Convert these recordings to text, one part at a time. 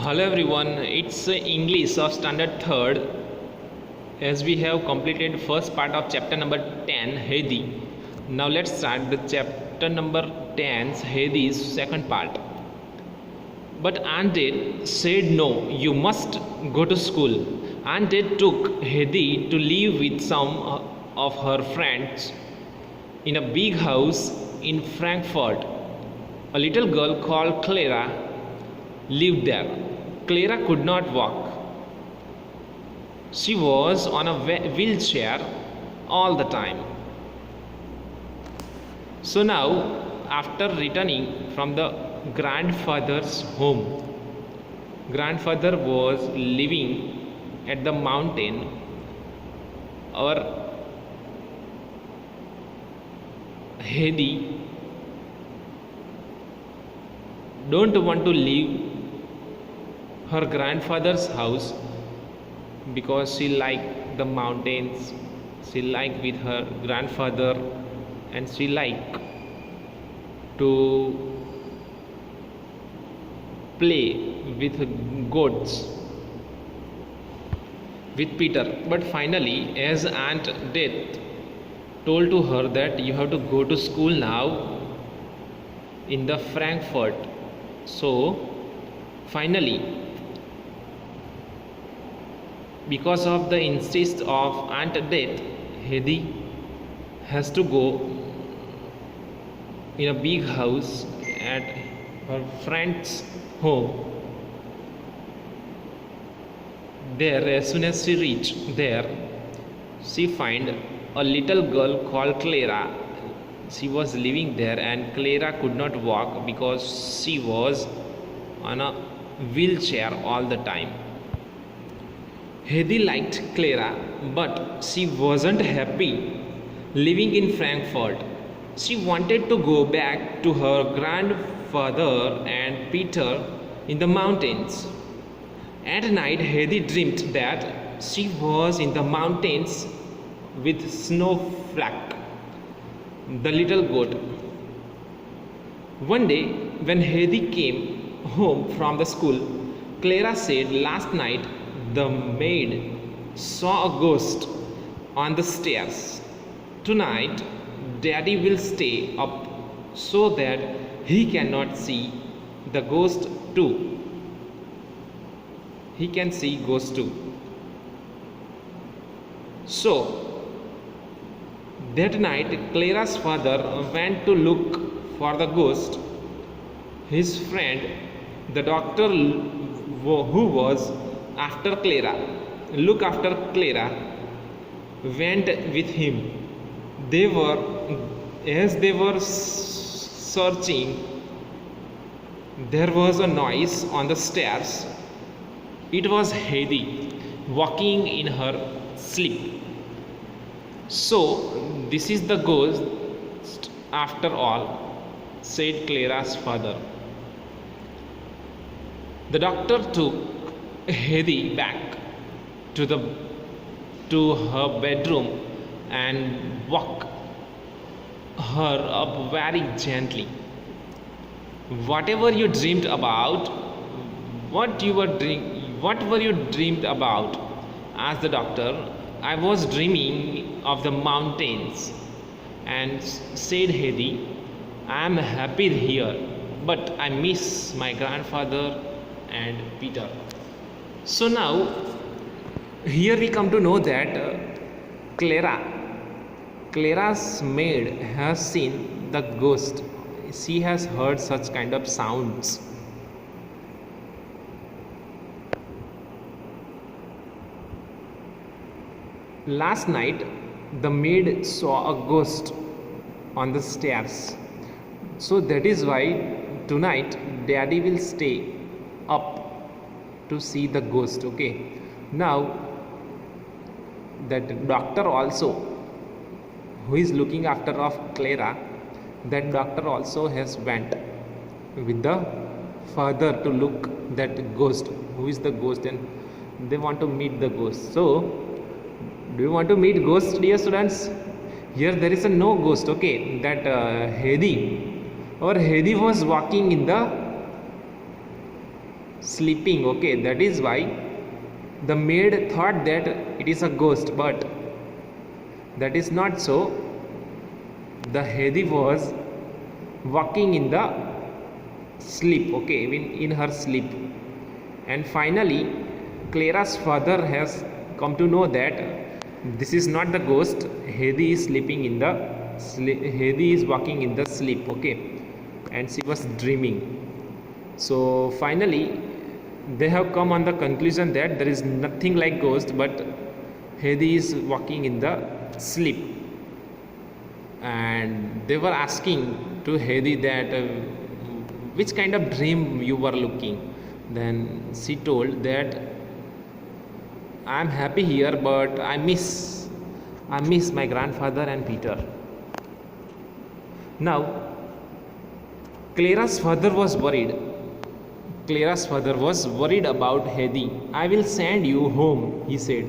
Hello everyone, it's English of standard 3rd as we have completed first part of chapter number 10 Heidi. Now let's start the chapter number 10 Heidi's second part. But Aunt Dad said no, you must go to school. Aunt Dad took Heidi to live with some of her friends in a big house in Frankfurt. A little girl called Clara lived there. Clara could not walk. She was on a wheelchair all the time. So now, after returning from the grandfather's home, grandfather was living at the mountain. Our Heidi don't want to leave her grandfather's house because she liked the mountains, she liked with her grandfather, and she liked to play with goats with Peter. But finally, as Aunt Death told to her that you have to go to school now in the Frankfurt, so finally, because of the insist of Aunt Death, Heidi has to go in a big house at her friend's home. There, as soon as she reached there, she find a little girl called Clara. She was living there, and Clara could not walk because she was on a wheelchair all the time. Heidi liked Clara, but she wasn't happy living in Frankfurt. She wanted to go back to her grandfather and Peter in the mountains. At night, Heidi dreamed that she was in the mountains with Snowflake, the little goat. One day, when Heidi came home from the school, Clara said last night the maid saw a ghost on the stairs. Tonight, Daddy will stay up so that he cannot see the ghost too. He can see ghost too. So, that night, Clara's father went to look for the ghost. His friend, the doctor who was after Clara, went with him. As they were searching, there was a noise on the stairs. It was Heidi walking in her sleep. So, this is the ghost after all, said Clara's father. The doctor took Heidi back to her bedroom and woke her up very gently. Whatever you dreamed about, what were you dreamed about? Asked the doctor. I was dreaming of the mountains, and said Heidi, I am happy here, but I miss my grandfather and Peter. So now, here we come to know that Clara's maid has seen the ghost. She has heard such kind of sounds. Last night, the maid saw a ghost on the stairs. So that is why tonight Daddy will stay up to see the ghost. Okay, now that doctor also, who is looking after of Clara, that doctor also has went with the father to look that ghost, who is the ghost, and they want to meet the ghost. So do you want to meet ghosts, dear students? Here there is a no ghost. Okay, that Heidi was walking in the sleeping. Okay, that is why the maid thought that it is a ghost, but that is not so. The Heidi was walking in the sleep, okay, in her sleep. And finally Clara's father has come to know that this is not the ghost. Heidi is sleeping in the Heidi is walking in the sleep, okay, and she was dreaming. So finally they have come on the conclusion that there is nothing like ghost, but Heidi is walking in the sleep. And they were asking to Heidi that which kind of dream you were looking. Then she told that I am happy here, but I miss my grandfather and Peter. Now Clara's father was worried. Clara's father was worried about Heidi. I will send you home, he said.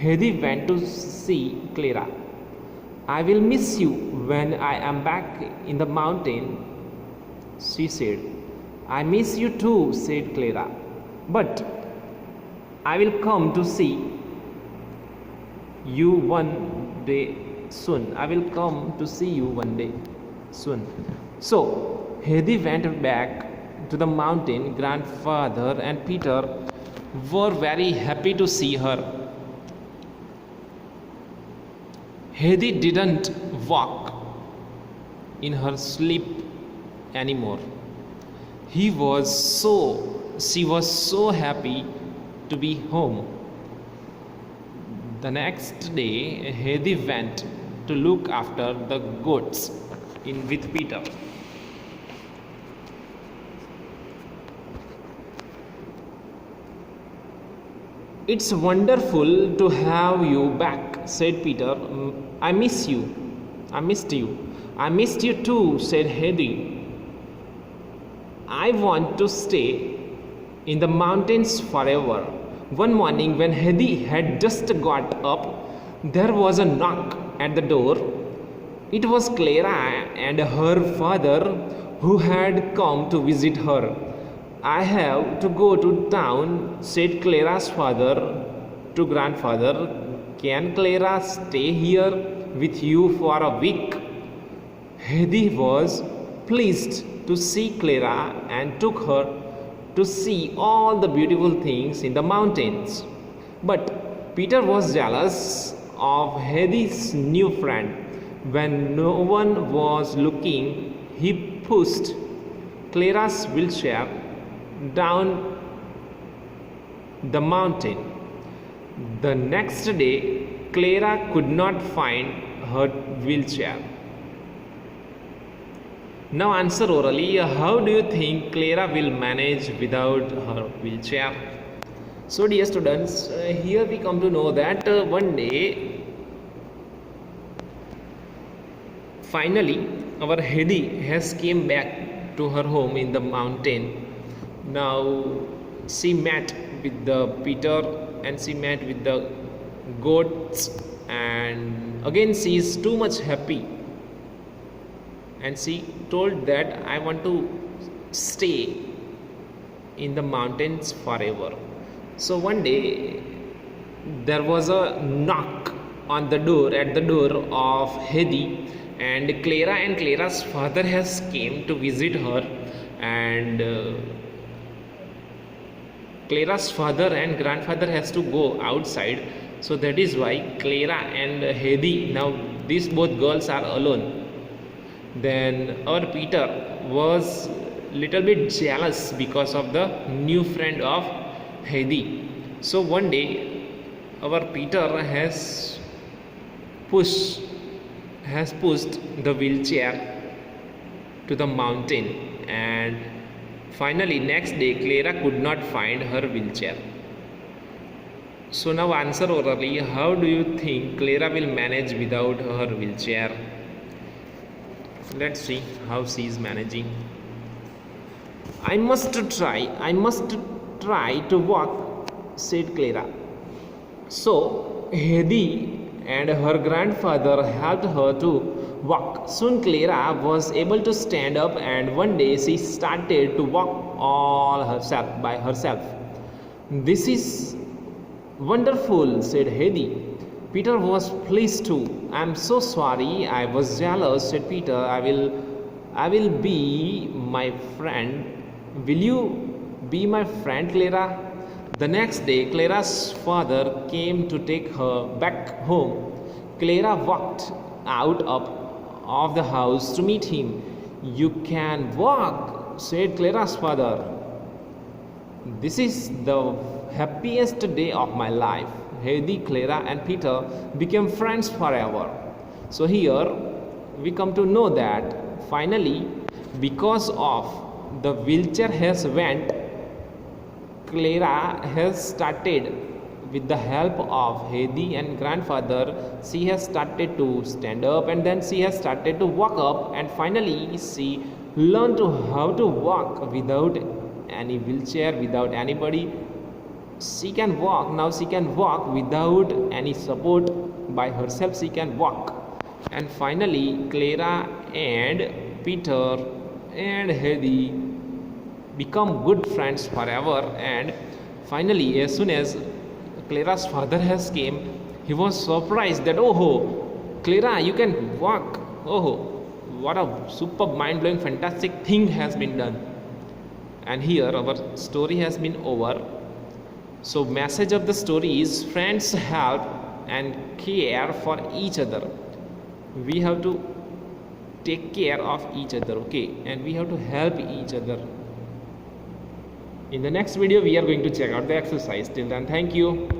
Heidi went to see Clara. I will miss you when I am back in the mountain, she said. I miss you too, said Clara. But I will come to see you one day soon. I will come to see you one day soon. So Heidi went back to the mountain. Grandfather and Peter were very happy to see her. Heidi didn't walk in her sleep anymore. She was so happy to be home. The next day, Heidi went to look after the goats with Peter. It's wonderful to have you back, said Peter. I miss you. I missed you. I missed you too, said Heidi. I want to stay in the mountains forever. One morning, when Heidi had just got up, there was a knock at the door. It was Clara and her father who had come to visit her. I have to go to town, said Clara's father to grandfather. Can Clara stay here with you for a week? Heidi was pleased to see Clara and took her to see all the beautiful things in the mountains. But Peter was jealous of Heidi's new friend. When no one was looking, he pushed Clara's wheelchair down the mountain. The next day, Clara could not find her wheelchair. Now answer orally. How do you think Clara will manage without her wheelchair? So dear students, here we come to know that one day, finally, our Heidi has came back to her home in the mountain. Now she met with the Peter and she met with the goats, and again she is too much happy, and she told that I want to stay in the mountains forever. So one day there was a knock on the door at the door of Heidi, and Clara and Clara's father has came to visit her, and Clara's father and grandfather has to go outside. So that is why Clara and Heidi, now these both girls are alone. Then our Peter was little bit jealous because of the new friend of Heidi. So one day our Peter has pushed the wheelchair to the mountain, and finally next day Clara could not find her wheelchair. So now answer orally. How do you think Clara will manage without her wheelchair? Let's see how she is managing. I must try to walk, said Clara. So Heidi and her grandfather helped her to walk. Soon Clara was able to stand up, and one day she started to walk all herself by herself. This is wonderful, said Heidi. Peter was pleased too. I'm so sorry, I was jealous, said Peter. I will be my friend. Will you be my friend, Clara? The next day, Clara's father came to take her back home. Clara walked out of the house to meet him. You can walk, said Clara's father. This is the happiest day of my life. Heidi, Clara, and Peter became friends forever. So here we come to know that finally, because of the wheelchair has went, Clara has started with the help of Heidi and grandfather. She has started to stand up, and then she has started to walk up, and finally she learned to how to walk without any wheelchair, without anybody. She can walk now. She can walk without any support. By herself she can walk. And finally Clara and Peter and Heidi become good friends forever. And finally, as soon as Clara's father has came, he was surprised that, oh, Clara, you can walk. Oh, what a superb, mind-blowing, fantastic thing has been done. And here our story has been over. So message of the story is, friends help and care for each other. We have to take care of each other, okay, and we have to help each other. In the next video we are going to check out the exercise. Till then, thank you.